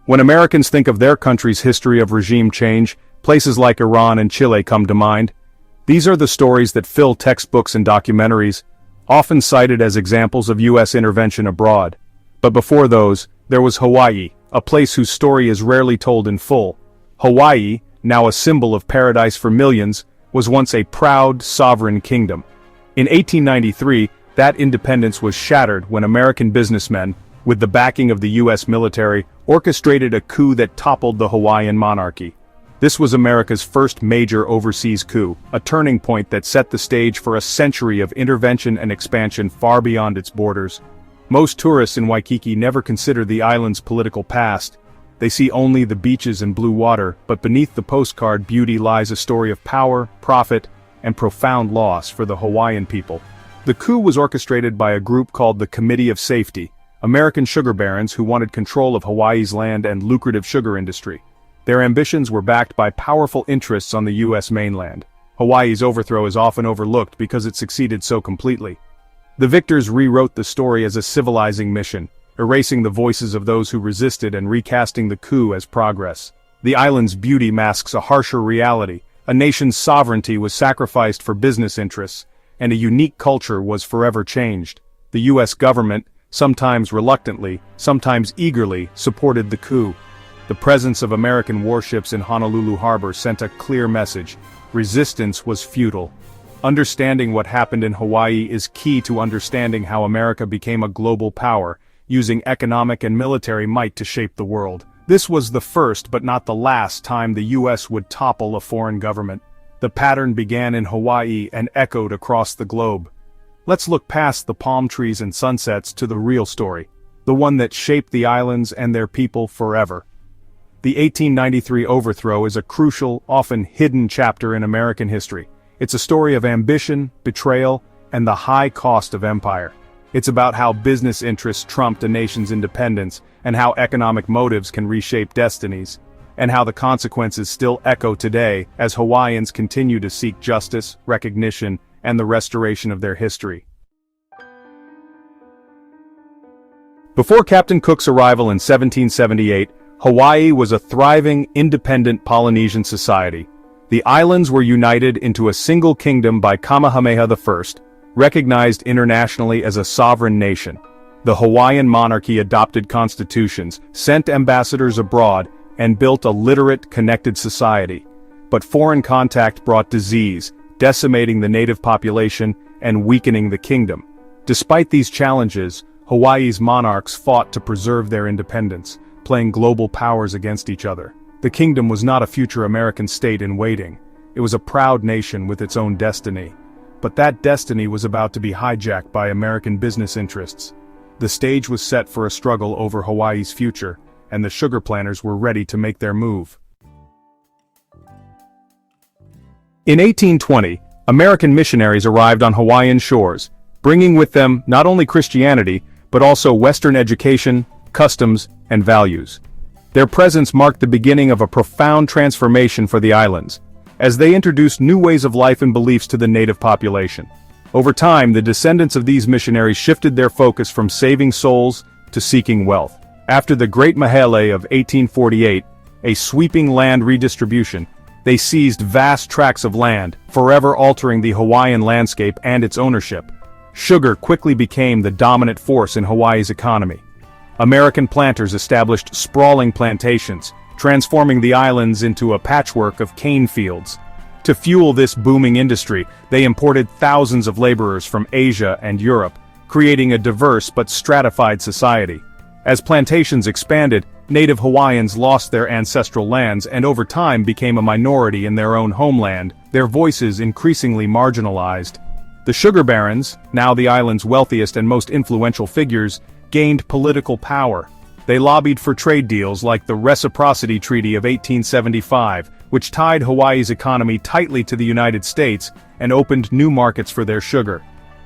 When Americans think of their country's history of regime change, places like Iran and Chile come to mind. These are the stories that fill textbooks and documentaries, often cited as examples of U.S. intervention abroad. But before those, there was Hawaii, a place whose story is rarely told in full. Hawaii, now a symbol of paradise for millions, was once a proud, sovereign kingdom. In 1893, that independence was shattered when American businessmen, with the backing of the U.S. military, orchestrated a coup that toppled the Hawaiian monarchy. This was America's first major overseas coup, a turning point that set the stage for a century of intervention and expansion far beyond its borders. Most tourists in Waikiki never consider the island's political past. They see only the beaches and blue water, but beneath the postcard beauty lies a story of power, profit, and profound loss for the Hawaiian people. The coup was orchestrated by a group called the Committee of Safety, American sugar barons who wanted control of Hawaii's land and lucrative sugar industry. Their ambitions were backed by powerful interests on the U.S. mainland. Hawaii's overthrow is often overlooked because it succeeded so completely. The victors rewrote the story as a civilizing mission, erasing the voices of those who resisted and recasting the coup as progress. The island's beauty masks a harsher reality. A nation's sovereignty was sacrificed for business interests, and a unique culture was forever changed. The U.S. government, sometimes reluctantly, sometimes eagerly, supported the coup. The presence of American warships in Honolulu Harbor sent a clear message: resistance was futile. Understanding what happened in Hawaii is key to understanding how America became a global power, using economic and military might to shape the world. This was the first but not the last time the U.S. would topple a foreign government. The pattern began in Hawaii and echoed across the globe. Let's look past the palm trees and sunsets to the real story, the one that shaped the islands and their people forever. The 1893 overthrow is a crucial, often hidden chapter in American history. It's a story of ambition, betrayal, and the high cost of empire. It's about how business interests trumped a nation's independence, and how economic motives can reshape destinies, and how the consequences still echo today as Hawaiians continue to seek justice, recognition, and the restoration of their history. Before Captain Cook's arrival in 1778, Hawaii was a thriving, independent Polynesian society. The islands were united into a single kingdom by Kamehameha I, recognized internationally as a sovereign nation. The Hawaiian monarchy adopted constitutions, sent ambassadors abroad, and built a literate, connected society. But foreign contact brought disease, decimating the native population and weakening the kingdom. Despite these challenges, Hawaii's monarchs fought to preserve their independence, playing global powers against each other. The kingdom was not a future American state in waiting. It was a proud nation with its own destiny. But that destiny was about to be hijacked by American business interests. The stage was set for a struggle over Hawaii's future, and the sugar planters were ready to make their move. In 1820, American missionaries arrived on Hawaiian shores, bringing with them not only Christianity, but also Western education, customs, and values. Their presence marked the beginning of a profound transformation for the islands, as they introduced new ways of life and beliefs to the native population. Over time, the descendants of these missionaries shifted their focus from saving souls to seeking wealth. After the Great Mahele of 1848, a sweeping land redistribution, they seized vast tracts of land, forever altering the Hawaiian landscape and its ownership. Sugar quickly became the dominant force in Hawaii's economy. American planters established sprawling plantations, transforming the islands into a patchwork of cane fields. To fuel this booming industry, they imported thousands of laborers from Asia and Europe, creating a diverse but stratified society. As plantations expanded, native Hawaiians lost their ancestral lands and over time became a minority in their own homeland, their voices increasingly marginalized. The sugar barons, now the island's wealthiest and most influential figures, gained political power. They lobbied for trade deals like the Reciprocity Treaty of 1875, which tied Hawaii's economy tightly to the United States and opened new markets for their sugar.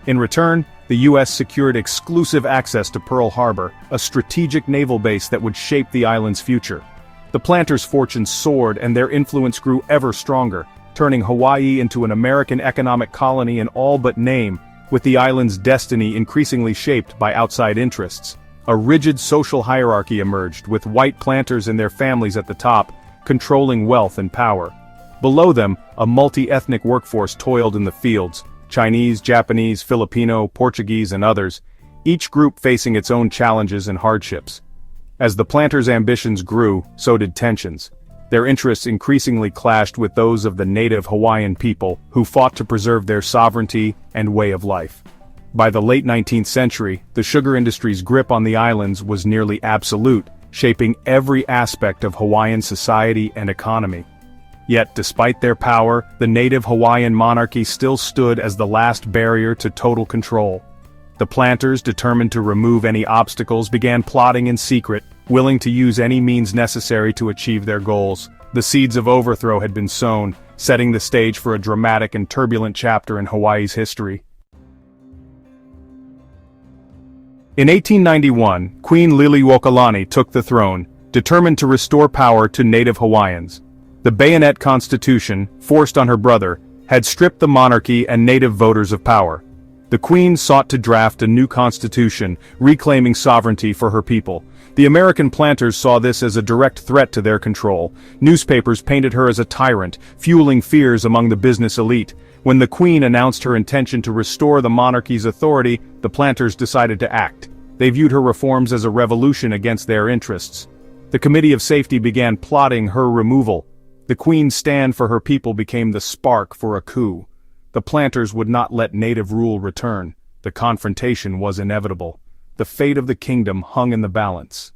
In return, the U.S. secured exclusive access to Pearl Harbor, a strategic naval base that would shape the island's future. The planters' fortunes soared and their influence grew ever stronger, turning Hawaii into an American economic colony in all but name, with the island's destiny increasingly shaped by outside interests. A rigid social hierarchy emerged, with white planters and their families at the top, controlling wealth and power. Below them, a multi-ethnic workforce toiled in the fields: Chinese, Japanese, Filipino, Portuguese, and others, each group facing its own challenges and hardships. As the planters' ambitions grew, so did tensions. Their interests increasingly clashed with those of the native Hawaiian people, who fought to preserve their sovereignty and way of life. By the late 19th century, the sugar industry's grip on the islands was nearly absolute, shaping every aspect of Hawaiian society and economy. Yet, despite their power, the native Hawaiian monarchy still stood as the last barrier to total control. The planters, determined to remove any obstacles, began plotting in secret, willing to use any means necessary to achieve their goals. The seeds of overthrow had been sown, setting the stage for a dramatic and turbulent chapter in Hawaii's history. In 1891, Queen Liliuokalani took the throne, determined to restore power to native Hawaiians. The Bayonet Constitution, forced on her brother, had stripped the monarchy and native voters of power. The Queen sought to draft a new constitution, reclaiming sovereignty for her people. The American planters saw this as a direct threat to their control. Newspapers painted her as a tyrant, fueling fears among the business elite. When the Queen announced her intention to restore the monarchy's authority, the planters decided to act. They viewed her reforms as a revolution against their interests. The Committee of Safety began plotting her removal. The Queen's stand for her people became the spark for a coup. The planters would not let native rule return. The confrontation was inevitable. The fate of the kingdom hung in the balance.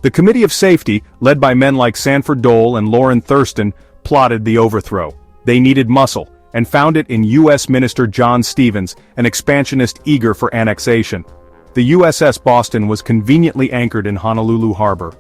The Committee of Safety, led by men like Sanford Dole and Lauren Thurston, plotted the overthrow. They needed muscle, and found it in U.S. Minister John Stevens, an expansionist eager for annexation. The USS Boston was conveniently anchored in Honolulu Harbor.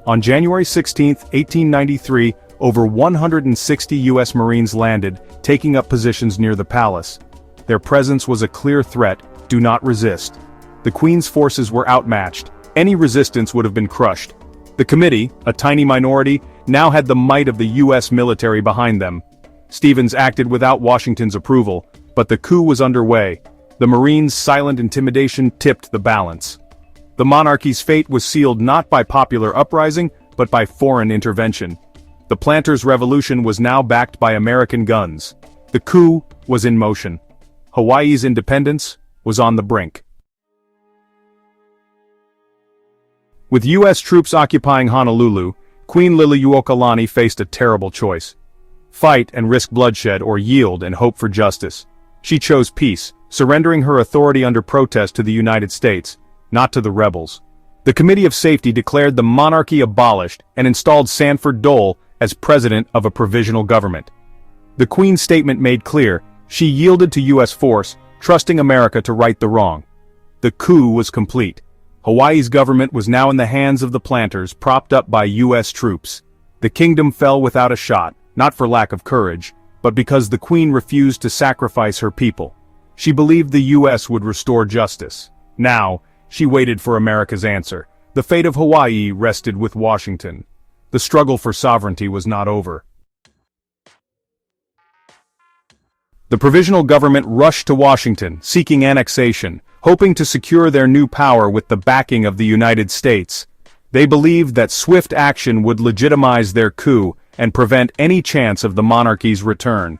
On January 16, 1893, over 160 U.S. Marines landed, taking up positions near the palace. Their presence was a clear threat: do not resist. The Queen's forces were outmatched. Any resistance would have been crushed. The committee, a tiny minority, now had the might of the U.S. military behind them. Stevens acted without Washington's approval, but the coup was underway. The Marines' silent intimidation tipped the balance. The monarchy's fate was sealed not by popular uprising, but by foreign intervention. The planters' revolution was now backed by American guns. The coup was in motion. Hawaii's independence was on the brink. With U.S. troops occupying Honolulu, Queen Liliuokalani faced a terrible choice: fight and risk bloodshed, or yield and hope for justice. She chose peace, surrendering her authority under protest to the United States, not to the rebels. The Committee of Safety declared the monarchy abolished and installed Sanford Dole as president of a provisional government. The Queen's statement made clear: she yielded to U.S. force, trusting America to right the wrong. The coup was complete. Hawaii's government was now in the hands of the planters, propped up by U.S. troops. The kingdom fell without a shot, not for lack of courage, but because the Queen refused to sacrifice her people. She believed the U.S. would restore justice. Now, she waited for America's answer. The fate of Hawaii rested with Washington. The struggle for sovereignty was not over. The provisional government rushed to Washington, seeking annexation, hoping to secure their new power with the backing of the United States. They believed that swift action would legitimize their coup and prevent any chance of the monarchy's return.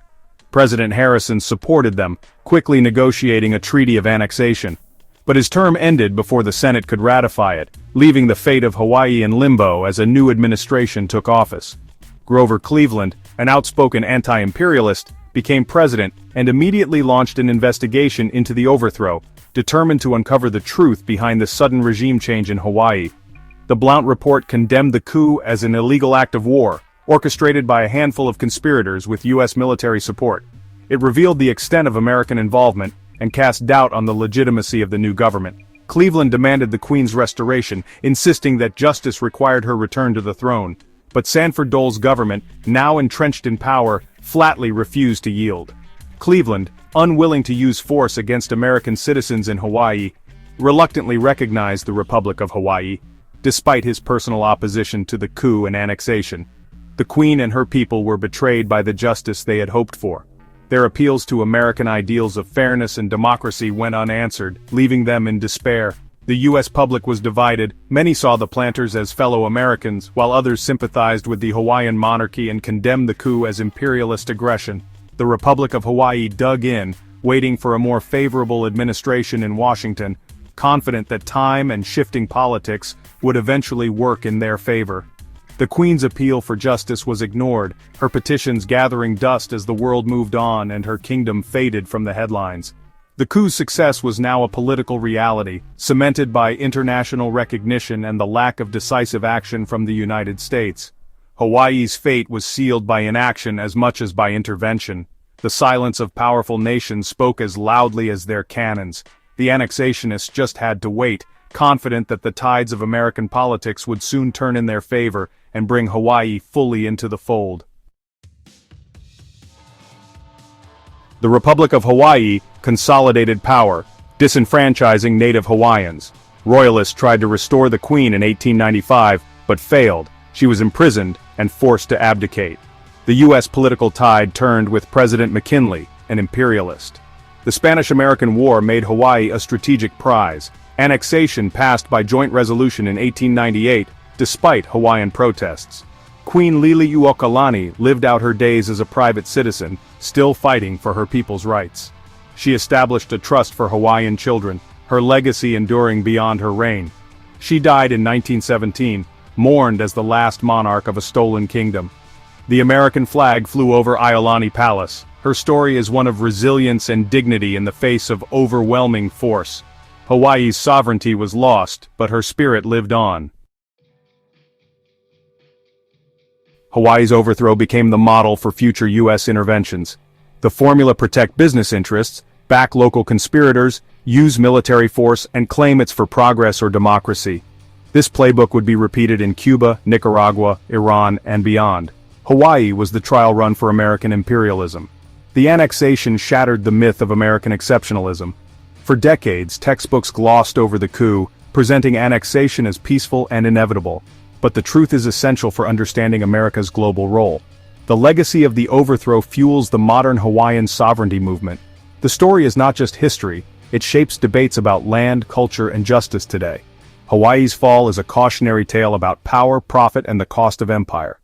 President Harrison supported them, quickly negotiating a treaty of annexation. But his term ended before the Senate could ratify it, leaving the fate of Hawaii in limbo as a new administration took office. Grover Cleveland, an outspoken anti-imperialist, became president and immediately launched an investigation into the overthrow, determined to uncover the truth behind the sudden regime change in Hawaii. The Blount report condemned the coup as an illegal act of war, orchestrated by a handful of conspirators with U.S. military support. It revealed the extent of American involvement and cast doubt on the legitimacy of the new government. Cleveland demanded the Queen's restoration, insisting that justice required her return to the throne. But Sanford Dole's government, now entrenched in power, flatly refused to yield. Cleveland, unwilling to use force against American citizens in Hawaii, reluctantly recognized the Republic of Hawaii, despite his personal opposition to the coup and annexation. The Queen and her people were betrayed by the justice they had hoped for. Their appeals to American ideals of fairness and democracy went unanswered, leaving them in despair. The U.S. public was divided. Many saw the planters as fellow Americans, while others sympathized with the Hawaiian monarchy and condemned the coup as imperialist aggression. The Republic of Hawaii dug in, waiting for a more favorable administration in Washington, confident that time and shifting politics would eventually work in their favor. The Queen's appeal for justice was ignored, her petitions gathering dust as the world moved on and her kingdom faded from the headlines. The coup's success was now a political reality, cemented by international recognition and the lack of decisive action from the United States. Hawaii's fate was sealed by inaction as much as by intervention. The silence of powerful nations spoke as loudly as their cannons. The annexationists just had to wait, confident that the tides of American politics would soon turn in their favor and bring Hawaii fully into the fold. The Republic of Hawaii consolidated power, disenfranchising native Hawaiians. Royalists tried to restore the Queen in 1895, but failed. She was imprisoned and forced to abdicate. The U.S. political tide turned with President McKinley, an imperialist. The Spanish-American War made Hawaii a strategic prize. Annexation passed by joint resolution in 1898, despite Hawaiian protests. Queen Liliuokalani lived out her days as a private citizen, still fighting for her people's rights. She established a trust for Hawaiian children, her legacy enduring beyond her reign. She died in 1917, mourned as the last monarch of a stolen kingdom. The American flag flew over Iolani Palace. Her story is one of resilience and dignity in the face of overwhelming force. Hawaii's sovereignty was lost, but her spirit lived on. Hawaii's overthrow became the model for future U.S. interventions. The formula: protect business interests, back local conspirators, use military force, and claim it's for progress or democracy. This playbook would be repeated in Cuba, Nicaragua, Iran, and beyond. Hawaii was the trial run for American imperialism. The annexation shattered the myth of American exceptionalism. For decades, textbooks glossed over the coup, presenting annexation as peaceful and inevitable. But the truth is essential for understanding America's global role. The legacy of the overthrow fuels the modern Hawaiian sovereignty movement. The story is not just history, it shapes debates about land, culture, and justice today. Hawaii's fall is a cautionary tale about power, profit, and the cost of empire.